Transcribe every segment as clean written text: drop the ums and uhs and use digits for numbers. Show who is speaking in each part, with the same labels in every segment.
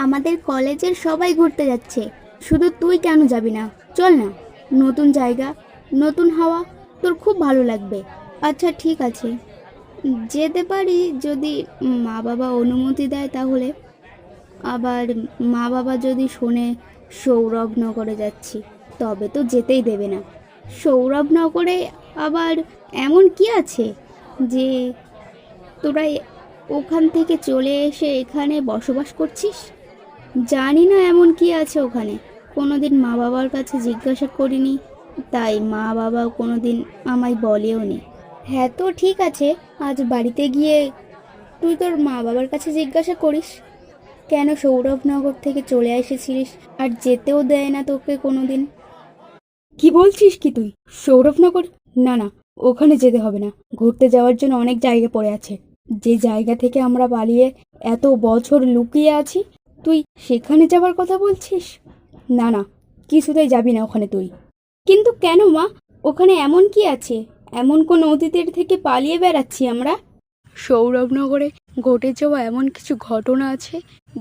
Speaker 1: আমাদের কলেজের সবাই ঘুরতে যাচ্ছে, শুধু তুই কেন যাবি না? চল না, নতুন জায়গা, নতুন হাওয়া, তোর খুব ভালো লাগবে। আচ্ছা ঠিক আছে, যেতে পারি যদি মা বাবা অনুমতি দেয় তাহলে। আবার মা বাবা যদি শোনে সৌরভনগরে যাচ্ছি, তবে তো যেতেই দেবে না। সৌরভনগরে আবার এমন কি আছে যে তোরা ওখান থেকে চলে এসে এখানে বসবাস করছিস? জানি না এমন কি আছে ওখানে, কোনোদিন মা বাবার কাছে জিজ্ঞাসা করিনি, তাই মা বাবা কোনোদিন আমায় বলেও নি। হ্যাঁ তো ঠিক আছে, আজ বাড়িতে গিয়ে তুই তোর মা বাবার কাছে জিজ্ঞাসা করিস কেন সৌরভনগর থেকে চলে এসেছিলিস, আর যেতেও দেয় না তোকে কোনোদিন। কি বলছিস কি তুই? সৌরভনগর? না না, ওখানে যেতে হবে না। ঘুরতে যাওয়ার জন্য অনেক জায়গা পড়ে আছে, যে জায়গা থেকে আমরা পালিয়ে এত বছর লুকিয়ে আছি, তুই সেখানে যাবার কথা বলছিস? না না, কিছুতেই যাবি না ওখানে তুই। কিন্তু কেন মা, ওখানে এমন কি আছে? এমন কোন অতীতের থেকে পালিয়ে বেড়াচ্ছি আমরা? সৌরভনগরে ঘটে যাওয়া এমন কিছু ঘটনা আছে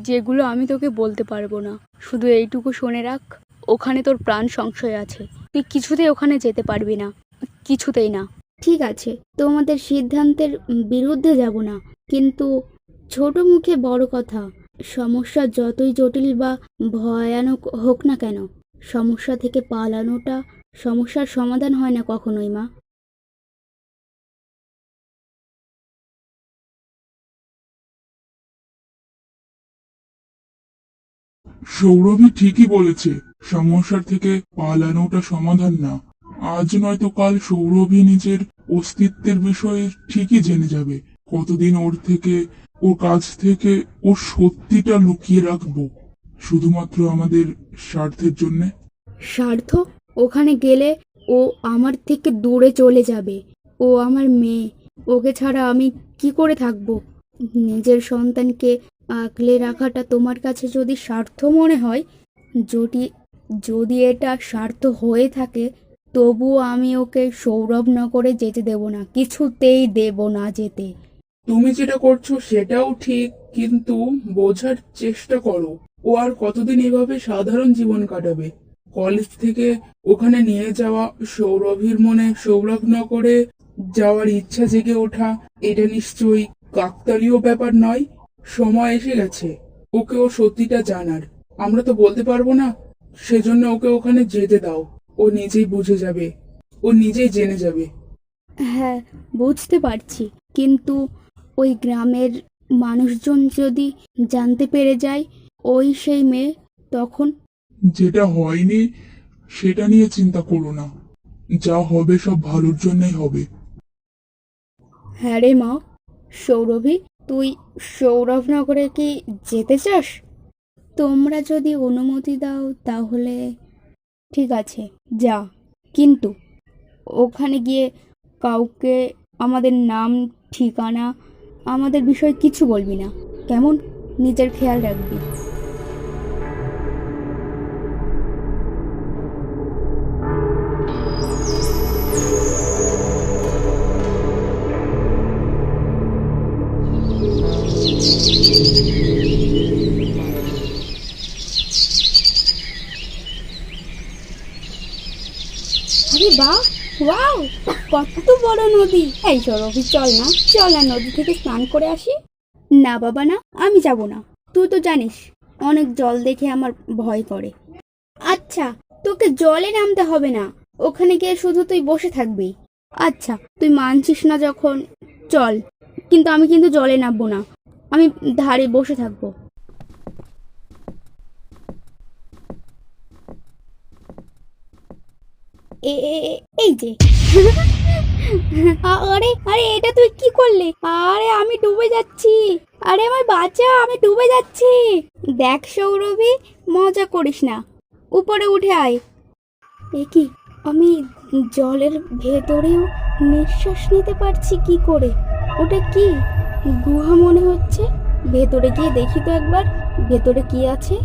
Speaker 1: যেগুলো আমি তোকে বলতে পারবো না। শুধু এইটুকু শুনে রাখ, ওখানে তোর প্রাণ সংশয় আছে, তুই কিছুতেই ওখানে যেতে পারবি না, কিছুতেই না। ঠিক আছে, তোমাদের সিদ্ধান্তের বিরুদ্ধে যাব না, কিন্তু ছোট মুখে বড় কথা। সমস্যা যতই জটিল বা ভয়ানক হোক না কেন, সমস্যা থেকে পালানোটা সমস্যার সমাধান হয় না কখনোই মা।
Speaker 2: সৌরভী ঠিকই বলেছে, সমস্যার থেকে পালানোটা সমাধান না। আজ নয়তো কাল সৌরভী নিজের অস্তিত্বের বিষয়ে ঠিকই জেনে যাবে। কতদিন ওর কাছ থেকে ওর সত্যিটা লুকিয়ে রাখবো, শুধুমাত্র আমাদের স্বার্থের জন্য।
Speaker 1: স্বার্থ? ওখানে গেলে ও আমার থেকে দূরে চলে যাবে। ও আমার মেয়ে, ওকে ছাড়া আমি কি করে থাকবো? নিজের সন্তানকে আগলে রাখাটা তোমার কাছে যদি স্বার্থ মনে হয়, যদি যদি এটা স্বার্থ হয়ে থাকে, তবুও আমি ওকে সৌরভনগরে যেতে দেব না, কিছুতেই দেব না যেতে।
Speaker 2: তুমি যেটা করছো সেটাও ঠিক, কিন্তু বোঝার চেষ্টা করো, ও আর কতদিন এভাবে সাধারণ জীবন কাটাবে? কলেজ থেকে ওখানে নিয়ে যাওয়া, সৌরভীর মনে সৌরভনগরে যাওয়ার ইচ্ছা জেগে ওঠা, এটা নিশ্চয়ই কাকতালীয় ব্যাপার নয়। সময় এসে গেছে ওকে ও সত্যিটা জানার। আমরা তো বলতে পারবো না, সেজন্য ওকে ওখানে যেতে দাও। ও নিজেই বুঝে যাবে, ও নিজেই জেনে যাবে।
Speaker 1: হ্যাঁ, বুঝতে পারছি, কিন্তু ওই গ্রামের মানুষজন যদি জানতে পেরে যায় ওই সেই মেয়ে, তখন?
Speaker 2: যেটা হয়নি সেটা নিয়ে চিন্তা করো না, যা হবে সব ভালোর জন্যই হবে।
Speaker 1: হ্যাঁ রে মা, সৌরভী, তুই সৌরভনগরে কি যেতে চাস? তোমরা যদি অনুমতি দাও তাহলে ঠিক আছে, যা। কিন্তু ওখানে গিয়ে কাউকে আমাদের নাম, ঠিকানা, আমাদের বিষয় কিছু বলবি না, কেমন? নিজের খেয়াল রাখবি। আরে বাহ, ওয়াও, কত বড় নদী! এই সৌরভী, চল না, চল না, নদী থেকে স্নান করে আসি। না বাবা না, আমি যাব না। তুই তো জানিস অনেক জল দেখে আমার ভয় করে। আচ্ছা, তোকে জলে নামতে হবে না, ওখানে গিয়ে শুধু তুই বসে থাকবি। আচ্ছা, তুই মানছিস না যখন, চল। কিন্তু আমি কিন্তু জলে নামবো না, আমি ধারে বসে থাকবো। এই যে আরে আরে, এটা তুই কি করলি? আরে আমি ডুবে যাচ্ছি, আরে আমার বাচ্চা, আমি ডুবে যাচ্ছি। দেখ সৌরভী, মজা করিস না, উপরে উঠে আয়। এ কি, আমি জলের ভেতরেও নিঃশ্বাস নিতে পারছি কি করে? ওটা কি গুহা মনে হচ্ছে? ভেতরে গিয়ে দেখি তো একবার, ভেতরে কি আছে।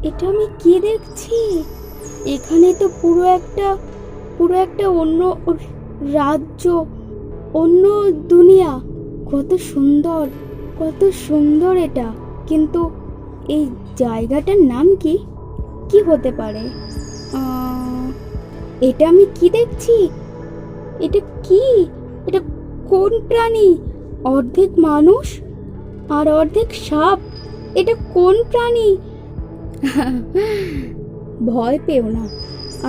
Speaker 1: এটা আমি কি দেখছি? এখানে তো পুরো একটা পুরো একটা অন্য রাজ্য, অন্য দুনিয়া। কত সুন্দর, কত সুন্দর এটা। কিন্তু এই জায়গাটার নাম কি? কি হতে পারে? এটা আমি কি দেখছি? এটা কি? এটা কোন প্রাণী? অর্ধেক মানুষ আর অর্ধেক সাপ। এটা কোন প্রাণী? ভয় পেও না,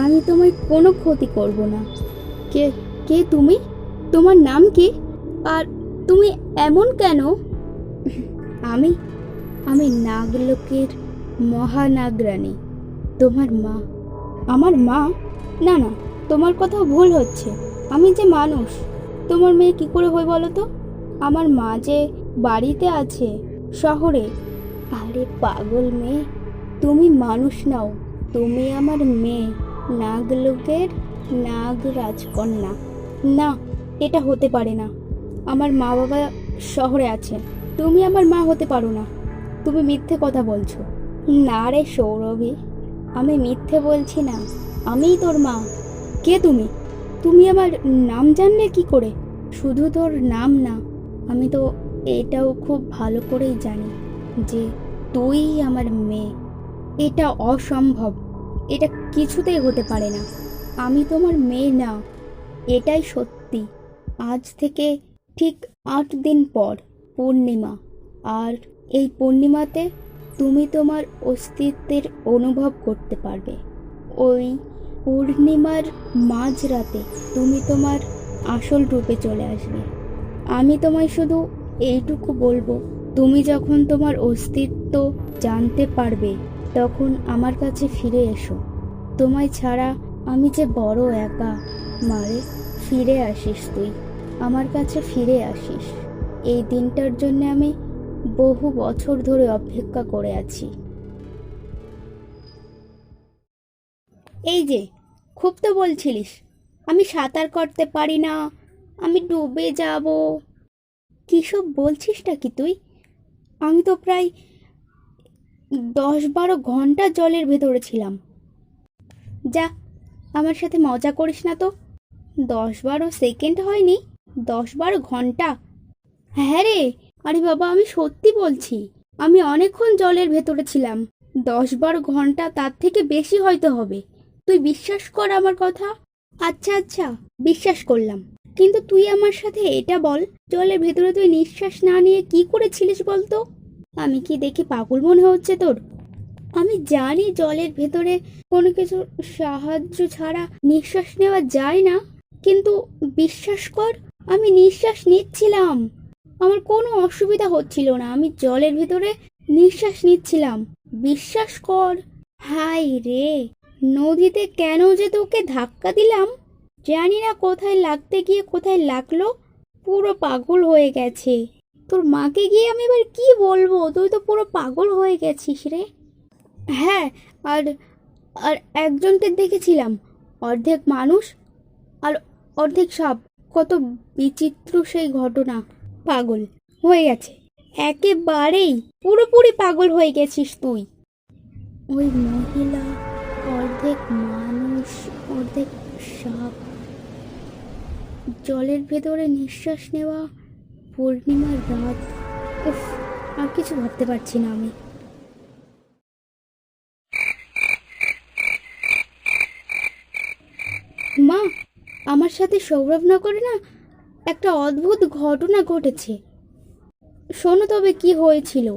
Speaker 1: আমি তোমায় কোনো ক্ষতি করব না। কে কে তুমি? তোমার নাম কি? আর তুমি এমন কেন? আমি আমি নাগলোকের মহানাগরানী, তোমার মা। আমার মা? না না, তোমার কথা ভুল হচ্ছে। আমি যে মানুষ, তোমার মেয়ে কি করে হয় বলো তো? আমার মা যে বাড়িতে আছে, শহরে। আরে পাগল মেয়ে, তুমি মানুষ নাও, তুমি আমার মেয়ে, নাগলোকের নাগ রাজকন্যা। না, এটা হতে পারে না। আমার মা বাবা শহরে আছে, তুমি আমার মা হতে পারো না। তুমি মিথ্যে কথা বলছো। না রে সৌরভী, আমি মিথ্যে বলছি না, আমিই তোর মা। কে তুমি? তুমি আমার নাম জানলে কি করে? শুধু তোর নাম না, আমি তো এটাও খুব ভালো করেই জানি যে তুই আমার মেয়ে। এটা অসম্ভব, এটা কিছুতেই হতে পারে না। আমি তোমার মেয়ে না, এটাই সত্যি। আজ থেকে ঠিক 8 দিন পর পূর্ণিমা, আর এই পূর্ণিমাতে তুমি তোমার অস্তিত্বের অনুভব করতে পারবে। ওই পূর্ণিমার মাঝরাতে তুমি তোমার আসল রূপে চলে আসবে। আমি তোমায় শুধু এইটুকু বলবো, তুমি যখন তোমার অস্তিত্ব জানতে পারবে, তখন আমার কাছে ফিরে এসো। তোমায় ছাড়া আমি যে বড় একা। মারে, ফিরে আসিস তুই, আমার কাছে ফিরে আসিস। এই দিনটার জন্য আমি বহু বছর ধরে অপেক্ষা করে আছি। এই যে, খুব তো বলছিলিস আমি সাঁতার কাটতে পারি না, আমি ডুবে যাব। কিসব বলছিসটা কি তুই? আমি তো প্রায় 10-12 ঘন্টা জলের ভেতরে ছিলাম। যা, আমার সাথে মজা করিস না তো। 10-12 সেকেন্ড হয়নি, 10-12 ঘন্টা। হ্যাঁ রে, আরে বাবা আমি সত্যি বলছি, আমি অনেকক্ষণ জলের ভেতরে ছিলাম। 10-12 ঘন্টা, তার থেকে বেশি হয়তো হবে। তুই বিশ্বাস কর আমার কথা। আচ্ছা আচ্ছা, বিশ্বাস করলাম, কিন্তু তুই আমার সাথে এটা বল, জলের ভেতরে তুই নিঃশ্বাস না নিয়ে কি করেছিলিস বলতো? আমি কি দেখে পাগল মনে হচ্ছে তোর? আমি জানি জলের ভেতরে কোনো কিছু সাহায্য ছাড়া নিঃশ্বাস নেওয়া যায় না, কিন্তু বিশ্বাস কর, আমি নিঃশ্বাস নিচ্ছিলাম। আমার কোনো অসুবিধা হচ্ছিল না, আমি জলের ভেতরে নিঃশ্বাস নিচ্ছিলাম। বিশ্বাস কর। হাই রে, নদীতে কেন যে তোকে ধাক্কা দিলাম, জানি না কোথায় লাগতে গিয়ে কোথায় লাগলো, পুরো পাগল হয়ে গেছে। তোর মাকে গিয়ে আমি এবার কি বলবো? তুই তো পুরো পাগল হয়ে গেছিস রে। হ্যাঁ, আর আর একজনকে দেখেছিলাম, অর্ধেক মানুষ আর অর্ধেক সাপ। কত বিচিত্র সেই ঘটনা। পাগল হয়ে গেছে, একেবারেই পুরোপুরি পাগল হয়ে গেছিস তুই। ওই মহিলা অর্ধেক মানুষ, অর্ধেক সাপ, জলের ভেতরে নিঃশ্বাস নেওয়া, পূর্ণিমার রাত। উফ, আর কিছু ভাবতে পারছি না আমি। মা, আমার সাথে সৌরভনগরে না একটা অদ্ভুত ঘটনা ঘটেছে। শোনো তবে কি হয়েছিল।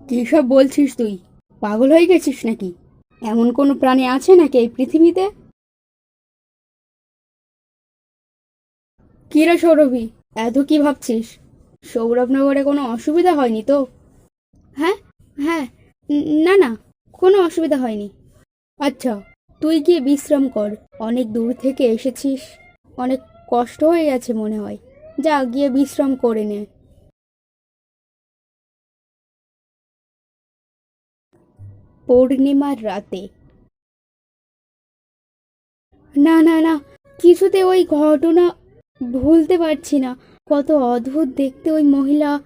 Speaker 1: কি সব বলছিস তুই? পাগল হয়ে গেছিস নাকি? এমন কোনো প্রাণী আছে নাকি এই পৃথিবীতে? কি রে সৌরভী, এত কি ভাবছিস? সৌরভনগরে কোনো অসুবিধা হয়নি তো? হ্যাঁ হ্যাঁ, না না, কোনো অসুবিধা হয়নি। আচ্ছা, তুই গিয়ে বিশ্রাম কর, অনেক দূর থেকে এসেছিস, অনেক কষ্ট হয়ে গেছে মনে হয়। যা গিয়ে বিশ্রাম করে নে। পূর্ণিমার রাতে। না না না, কিছুতে ওই ঘটনা ভুলতে পারছি না। কত অদ্ভুত দেখতে ওই মহিলা।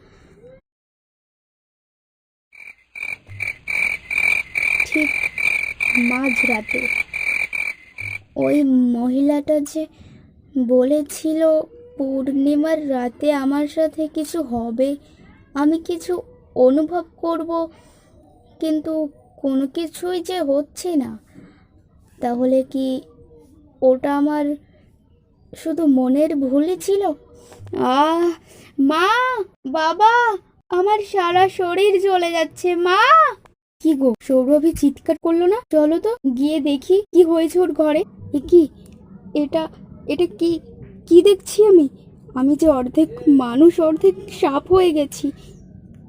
Speaker 1: ঠিক মাঝরাতে ওই মহিলাটা যে বলেছিল পূর্ণিমার রাতে আমার সাথে কিছু হবে, আমি কিছু অনুভব করব, কিন্তু কোনো কিছুই যে হচ্ছে না। তাহলে কি ওটা আমার শুধু মনের ভুলই ছিল? আহ, মা, বাবা, আমার সারা শরীর জ্বলে যাচ্ছে। মা! কি গো, সৌরভী চিৎকার করলো না? চলো তো গিয়ে দেখি কি হয়েছে ওর ঘরে। এ কি, এটা এটা কি কি দেখছি আমি? আমি যে অর্ধেক মানুষ অর্ধেক সাপ হয়ে গেছি।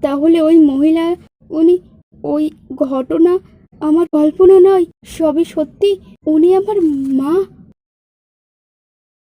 Speaker 1: তাহলে ওই মহিলা, উনি, ওই ঘটনা আমার কল্পনা নয়, সবই সত্যি। উনি আমার মা।